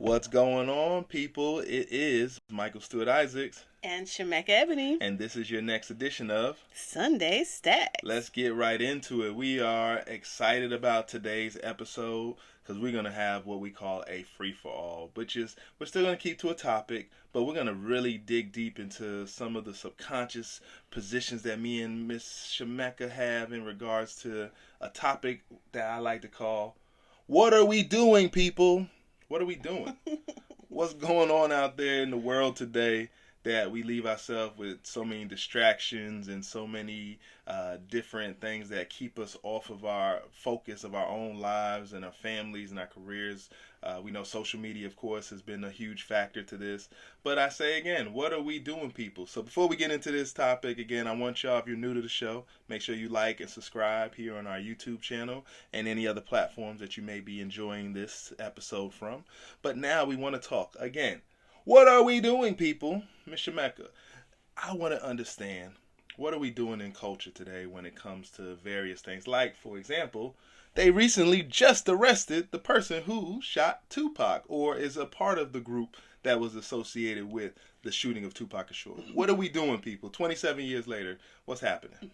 What's going on, people? It is Michael Stewart-Isaacs. And Shemekka Ebony. And this is your next edition of Sunday Stacks. Let's get right into it. We are excited about today's episode because we're going to have what we call a free-for-all, which is we're still going to keep to a topic, but we're going to really dig deep into some of the subconscious positions that me and Miss Shemekka have in regards to a topic that I like to call, what are we doing, people? What are we doing? What's going on out there in the world today that we leave ourselves with so many distractions and so many different things that keep us off of our focus of our own lives and our families and our careers? We know social media, of course, has been a huge factor to this. But I say again, what are we doing, people? So before we get into this topic, again, I want y'all, if you're new to the show, make sure you like and subscribe here on our YouTube channel and any other platforms that you may be enjoying this episode from. But now we want to talk again. What are we doing, people? Ms. Shemekka, I want to understand, what are we doing in culture today when it comes to various things? Like, for example, they recently just arrested the person who shot Tupac or is a part of the group that was associated with the shooting of Tupac Shakur. What are we doing, people? 27 years later, what's happening?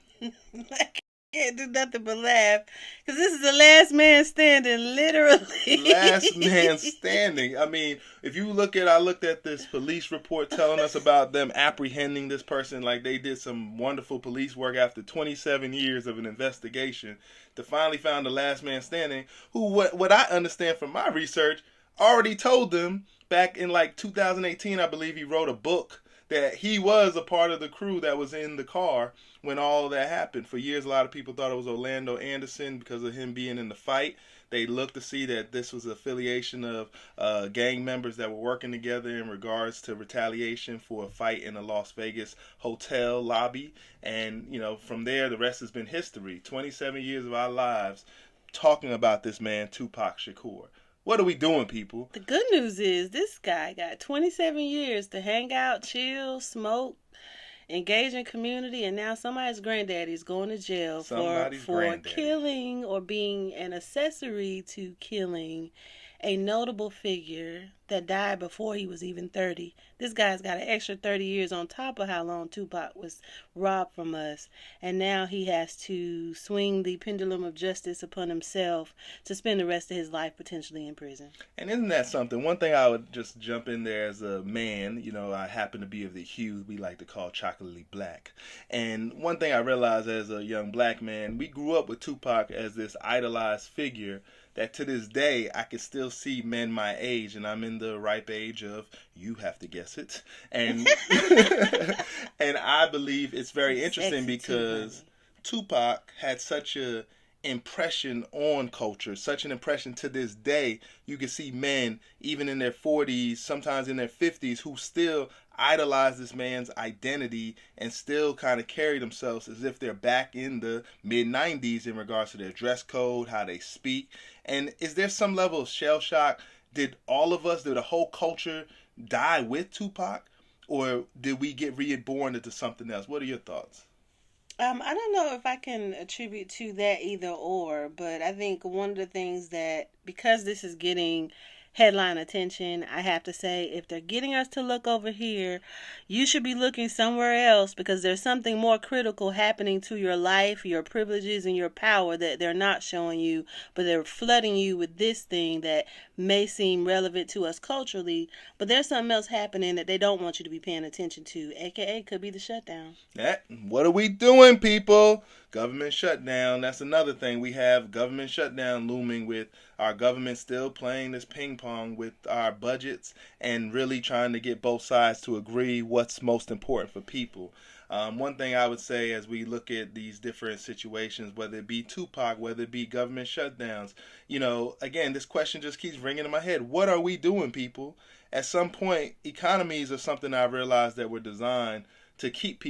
Can't do nothing but laugh because this is the last man standing, literally. Last man standing. I mean, if you I looked at this police report telling us about them apprehending this person, like they did some wonderful police work after 27 years of an investigation to finally find the last man standing, who, what I understand from my research, already told them back in like 2018, I believe he wrote a book that he was a part of the crew that was in the car when all of that happened. For years, a lot of people thought it was Orlando Anderson because of him being in the fight. They looked to see that this was an affiliation of gang members that were working together in regards to retaliation for a fight in a Las Vegas hotel lobby. And, you know, from there, the rest has been history. 27 years of our lives talking about this man, Tupac Shakur. What are we doing, people? The good news is this guy got 27 years to hang out, chill, smoke, engage in community, and now somebody's granddaddy's going to jail for killing or being an accessory to killing a notable figure that died before he was even 30. This guy's got an extra 30 years on top of how long Tupac was robbed from us. And now he has to swing the pendulum of justice upon himself to spend the rest of his life potentially in prison. And isn't that something? One thing I would just jump in there as a man, you know, I happen to be of the hue we like to call chocolatey black. And one thing I realized as a young black man, we grew up with Tupac as this idolized figure that to this day I can still see men my age, and I'm in the ripe age of, you have to guess it, and and I believe it's very interesting because Tupac had such a impression on culture, such an impression to this day. You can see men even in their 40s, sometimes in their 50s, who still idolize this man's identity and still kind of carry themselves as if they're back in the mid-90s in regards to their dress code, how they speak. And is there some level of shell shock? Did the whole culture die with Tupac? Or did we get reborn into something else? What are your thoughts? I don't know if I can attribute to that either or, but I think one of the things that, because this is getting headline attention, I have to say, if they're getting us to look over here, you should be looking somewhere else, because there's something more critical happening to your life, your privileges, and your power that they're not showing you, but they're flooding you with this thing that may seem relevant to us culturally, but there's something else happening that they don't want you to be paying attention to, aka could be the shutdown. What are we doing, people? Government shutdown. That's another thing. We have government shutdown looming, with our government still playing this ping pong with our budgets and really trying to get both sides to agree what's most important for people. One thing I would say as we look at these different situations, whether it be Tupac, whether it be government shutdowns, you know, again, this question just keeps ringing in my head. What are we doing, people? At some point, economies are something I realized that were designed to keep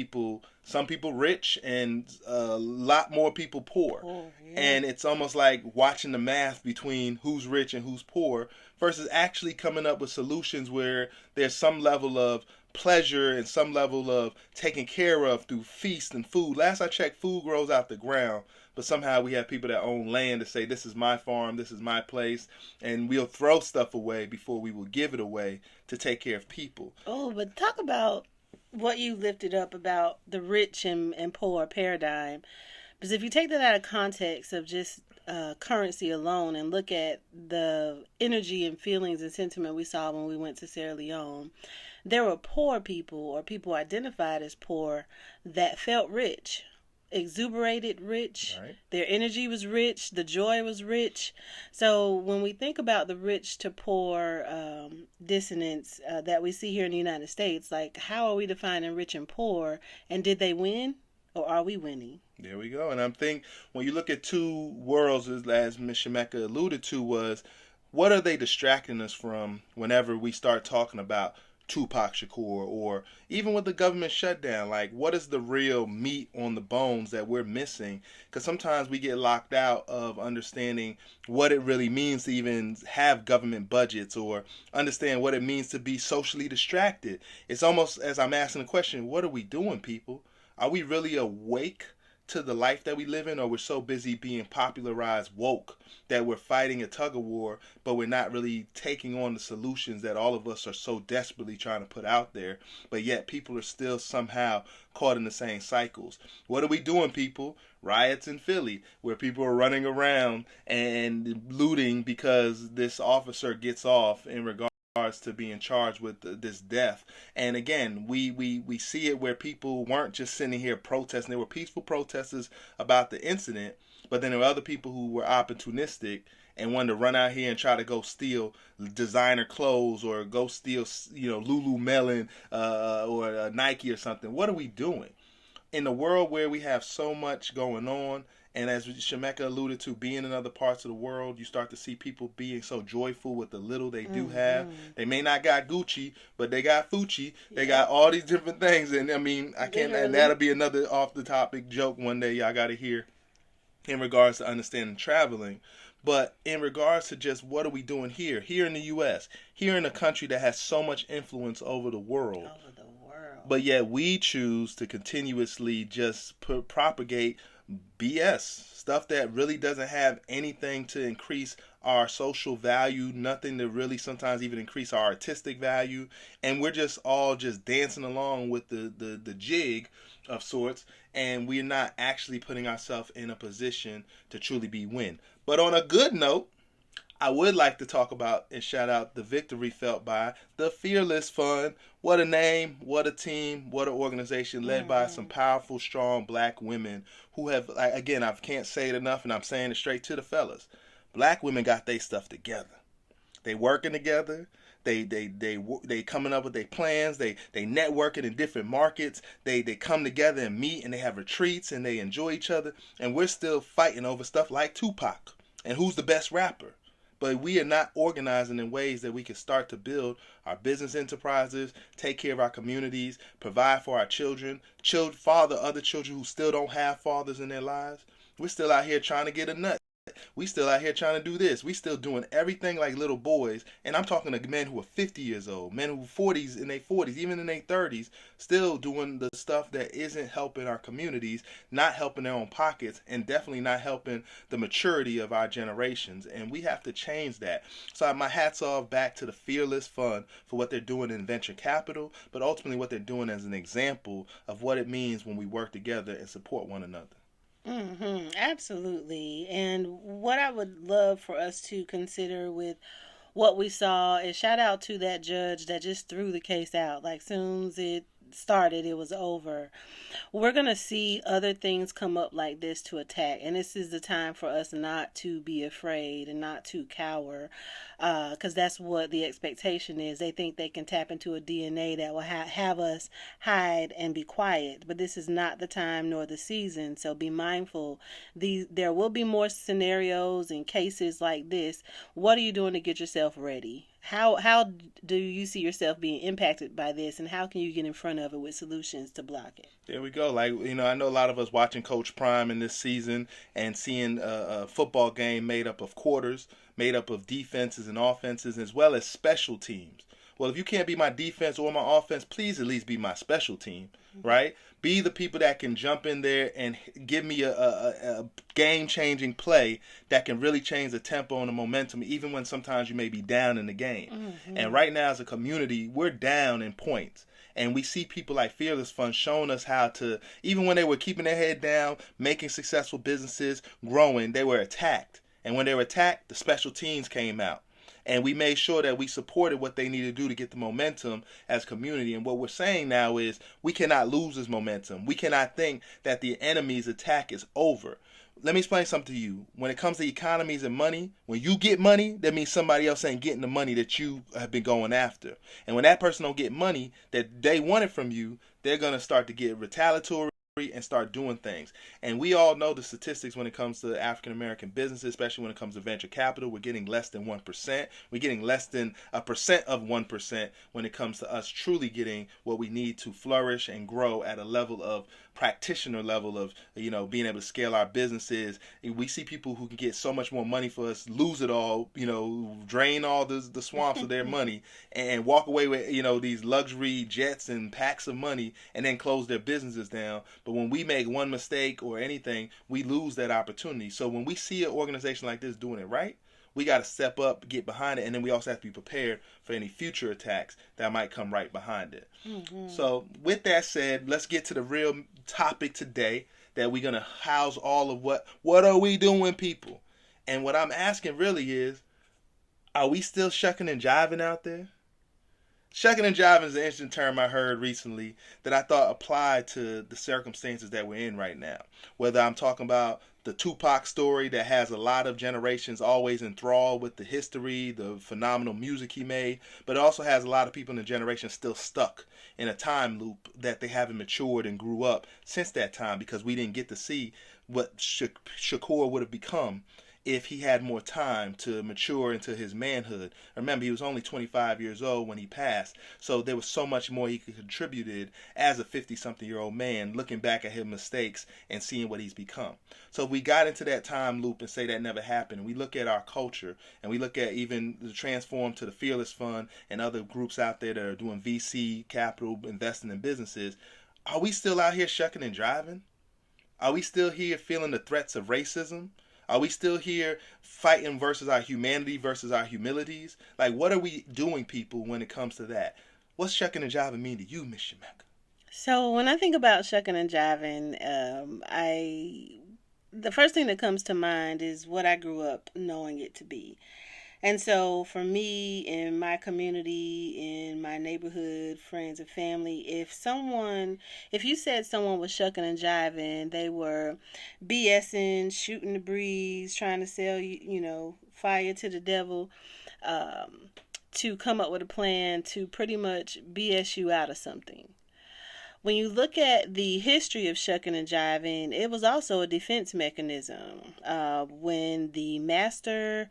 some people rich and a lot more people poor. Oh, yeah. And it's almost like watching the math between who's rich and who's poor versus actually coming up with solutions where there's some level of pleasure and some level of taken care of through feast and food. Last I checked, food grows out the ground, but somehow we have people that own land to say, this is my farm, this is my place, and we'll throw stuff away before we will give it away to take care of people. Oh, but talk about what you lifted up about the rich and poor paradigm. Because if you take that out of context of just currency alone and look at the energy and feelings and sentiment we saw when we went to Sierra Leone, there were poor people or people identified as poor that felt rich, exuberated rich. Right. Their energy was rich. The joy was rich. So when we think about the rich to poor dissonance that we see here in the United States, like how are we defining rich and poor? And did they win or are we winning? There we go. And I'm thinking when you look at two worlds, as Ms. Shemekka alluded to, was what are they distracting us from whenever we start talking about Tupac Shakur, or even with the government shutdown? Like, what is the real meat on the bones that we're missing? Because sometimes we get locked out of understanding what it really means to even have government budgets or understand what it means to be socially distracted. It's almost as I'm asking the question, what are we doing, people? Are we really awake to the life that we live in, or we're so busy being popularized woke that we're fighting a tug of war, but we're not really taking on the solutions that all of us are so desperately trying to put out there, but yet people are still somehow caught in the same cycles. What are we doing, people? Riots in Philly where people are running around and looting because this officer gets off in regards to being charged with this death. And again, we see it where people weren't just sitting here protesting. They were peaceful protesters about the incident, but then there were other people who were opportunistic and wanted to run out here and try to go steal designer clothes or go steal, Lululemon or Nike or something. What are we doing? In a world where we have so much going on, and as Shemekka alluded to, being in other parts of the world, you start to see people being so joyful with the little they do have. They may not got Gucci, but they got Fucci. They got all these different things. And I mean, and that'll be another off the topic joke one day y'all got to hear in regards to understanding traveling. But in regards to just what are we doing here in the U.S., here in a country that has so much influence over the world. But yet we choose to continuously just propagate BS, stuff that really doesn't have anything to increase our social value, nothing to really sometimes even increase our artistic value, and we're just all just dancing along with the jig of sorts, and we're not actually putting ourselves in a position to truly be win. But on a good note, I would like to talk about and shout out the victory felt by the Fearless Fund. What a name, what a team, what an organization led by some powerful, strong black women who have, again, I can't say it enough, and I'm saying it straight to the fellas. Black women got their stuff together. They working together. They coming up with their plans. They networking in different markets. They come together and meet, and they have retreats, and they enjoy each other. And we're still fighting over stuff like Tupac and who's the best rapper. But we are not organizing in ways that we can start to build our business enterprises, take care of our communities, provide for our children, father other children who still don't have fathers in their lives. We're still out here trying to get a nut. We still out here trying to do this. We still doing everything like little boys. And I'm talking to men who are 50 years old, men who are 40s, in their 40s, even in their 30s, still doing the stuff that isn't helping our communities, not helping their own pockets, and definitely not helping the maturity of our generations. And we have to change that. So my hat's off back to the Fearless Fund for what they're doing in venture capital, but ultimately what they're doing as an example of what it means when we work together and support one another. Absolutely. And what I would love for us to consider with what we saw is shout out to that judge that just threw the case out. Like, soon as it started, it was over. We're going to see other things come up like this to attack. And this is the time for us not to be afraid and not to cower, because that's what the expectation is. They think they can tap into a DNA that will have us hide and be quiet. But this is not the time nor the season. So be mindful. There will be more scenarios and cases like this. What are you doing to get yourself ready? How do you see yourself being impacted by this, and how can you get in front of it with solutions to block it? There we go. Like, I know a lot of us watching Coach Prime in this season and seeing a football game made up of quarters, made up of defenses and offenses, as well as special teams. Well, if you can't be my defense or my offense, please at least be my special team, right? Be the people that can jump in there and give me a game-changing play that can really change the tempo and the momentum, even when sometimes you may be down in the game. And right now, as a community, we're down in points. And we see people like Fearless Fund showing us how to, even when they were keeping their head down, making successful businesses, growing, they were attacked. And when they were attacked, the special teams came out. And we made sure that we supported what they needed to do to get the momentum as a community. And what we're saying now is we cannot lose this momentum. We cannot think that the enemy's attack is over. Let me explain something to you. When it comes to economies and money, when you get money, that means somebody else ain't getting the money that you have been going after. And when that person don't get money that they wanted from you, they're going to start to get retaliatory and start doing things. And we all know the statistics when it comes to African American businesses, especially when it comes to venture capital. We're getting less than 1%. We're getting less than 1% of 1% when it comes to us truly getting what we need to flourish and grow at a level of practitioner level of, being able to scale our businesses. We see people who can get so much more money for us, lose it all, drain all the swamps of their money and walk away with, these luxury jets and packs of money and then close their businesses down. But when we make one mistake or anything, we lose that opportunity. So when we see an organization like this doing it right, we got to step up, get behind it, and then we also have to be prepared for any future attacks that might come right behind it. So with that said, let's get to the real topic today that we're going to house all of what are we doing, people? And what I'm asking really is, are we still shucking and jiving out there? Shucking and jiving is an interesting term I heard recently that I thought applied to the circumstances that we're in right now. Whether I'm talking about the Tupac story that has a lot of generations always enthralled with the history, the phenomenal music he made, but it also has a lot of people in the generation still stuck in a time loop that they haven't matured and grew up since that time because we didn't get to see what Shakur would have become if he had more time to mature into his manhood. Remember, he was only 25 years old when he passed, so there was so much more he could contributed as a 50-something-year-old man, looking back at his mistakes and seeing what he's become. So if we got into that time loop and say that never happened, and we look at our culture, and we look at even the Transform to the Fearless Fund and other groups out there that are doing VC capital, investing in businesses, are we still out here shucking and driving? Are we still here feeling the threats of racism? Are we still here fighting versus our humanity versus our humilities? Like, what are we doing, people, when it comes to that? What's shucking and jiving mean to you, Miss Shemekka? So when I think about shucking and jiving, the first thing that comes to mind is what I grew up knowing it to be. And so for me, in my community, in my neighborhood, friends and family, if you said someone was shucking and jiving, they were BSing, shooting the breeze, trying to sell you, fire to the devil, to come up with a plan to pretty much BS you out of something. When you look at the history of shucking and jiving, it was also a defense mechanism. When the master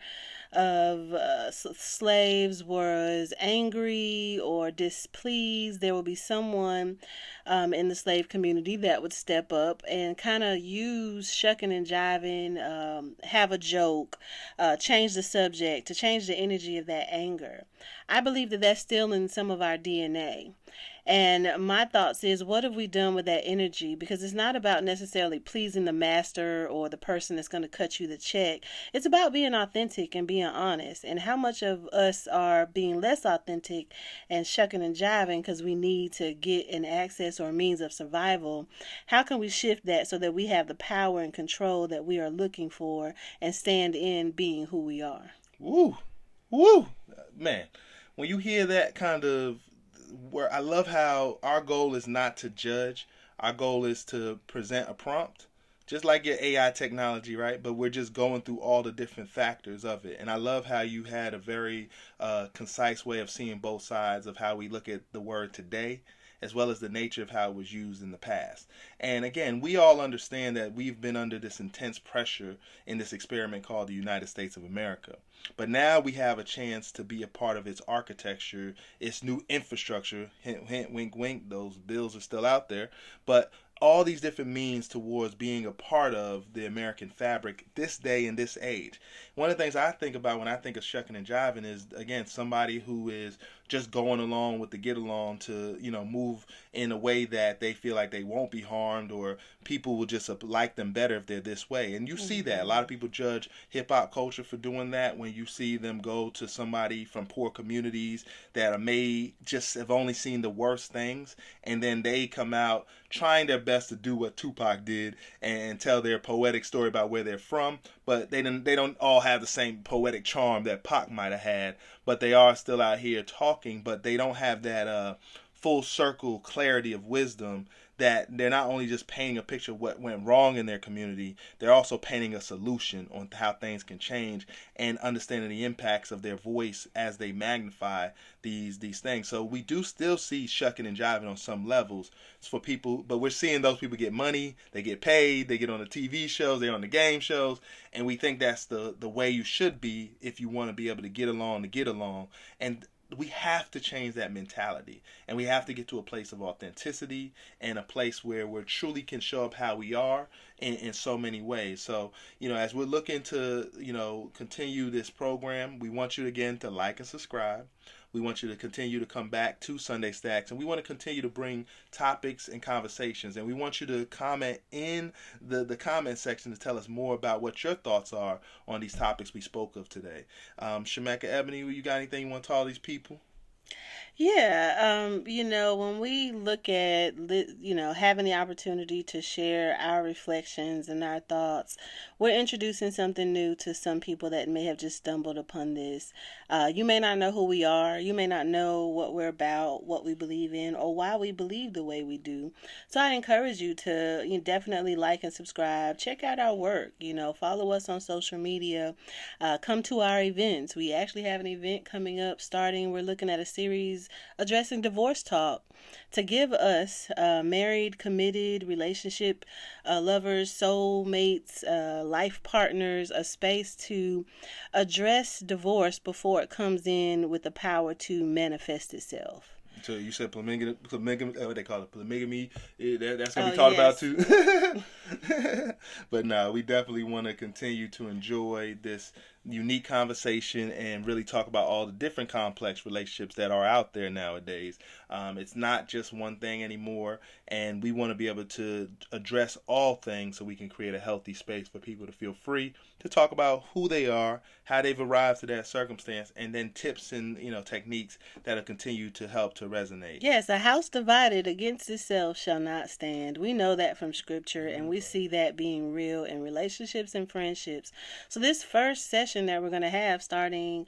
of slaves was angry or displeased, there would be someone in the slave community that would step up and kind of use shucking and jiving, have a joke, change the subject to change the energy of that anger. I believe that that's still in some of our DNA. And my thoughts is, what have we done with that energy? Because it's not about necessarily pleasing the master or the person that's going to cut you the check. It's about being authentic and being honest. And how much of us are being less authentic and shucking and jiving because we need to get an access or means of survival? How can we shift that so that we have the power and control that we are looking for and stand in being who we are? Woo! Woo! Man, when you hear that kind of, where I love how our goal is not to judge. Our goal is to present a prompt, just like your AI technology, right? But we're just going through all the different factors of it. And I love how you had a very concise way of seeing both sides of how we look at the word today, as well as the nature of how it was used in the past. And again, we all understand that we've been under this intense pressure in this experiment called the United States of America. But now we have a chance to be a part of its architecture, its new infrastructure. Hint, hint, wink, wink. Those bills are still out there. But all these different means towards being a part of the American fabric this day and this age. One of the things I think about when I think of Shuckin and Jivin is, again, somebody who is just going along with the get along to, move in a way that they feel like they won't be harmed, or people will just like them better if they're this way. And you see that. A lot of people judge hip hop culture for doing that when you see them go to somebody from poor communities that may just have only seen the worst things, and then they come out trying their best to do what Tupac did and tell their poetic story about where they're from, but they don't all have the same poetic charm that Pac might have had, but they are still out here talking, but they don't have that full circle clarity of wisdom, that they're not only just painting a picture of what went wrong in their community, they're also painting a solution on how things can change, and understanding the impacts of their voice as they magnify these things. So we do still see Shuckin' and Jivin' on some levels. It's for people, but we're seeing those people get money, they get paid, they get on the TV shows, they're on the game shows, and we think that's the way you should be if you want to be able to get along. And we have to change that mentality, and we have to get to a place of authenticity and a place where we truly can show up how we are in so many ways. So, as we're looking to, continue this program, we want you again to like and subscribe. We want you to continue to come back to Sunday Stacks, and we want to continue to bring topics and conversations, and we want you to comment in the comment section to tell us more about what your thoughts are on these topics we spoke of today. Shemekka Ebony, you got anything you want to tell these people? Yeah, when we look at, having the opportunity to share our reflections and our thoughts, we're introducing something new to some people that may have just stumbled upon this. You may not know who we are. You may not know what we're about, what we believe in, or why we believe the way we do. So I encourage you to definitely like and subscribe. Check out our work. Follow us on social media. Come to our events. We actually have an event coming up we're looking at a series addressing divorce talk to give us married, committed, relationship lovers, soulmates, life partners a space to address divorce before it comes in with the power to manifest itself. So you said polygamy, what they call it, polygamy. That's going to be talked about too. But no, we definitely want to continue to enjoy this unique conversation and really talk about all the different complex relationships that are out there nowadays. It's not just one thing anymore, and we want to be able to address all things so we can create a healthy space for people to feel free to talk about who they are, how they've arrived to that circumstance, and then tips and techniques that'll continue to help to resonate. Yes, a house divided against itself shall not stand. We know that from scripture, and we see that being real in relationships and friendships. So this first session that we're going to have starting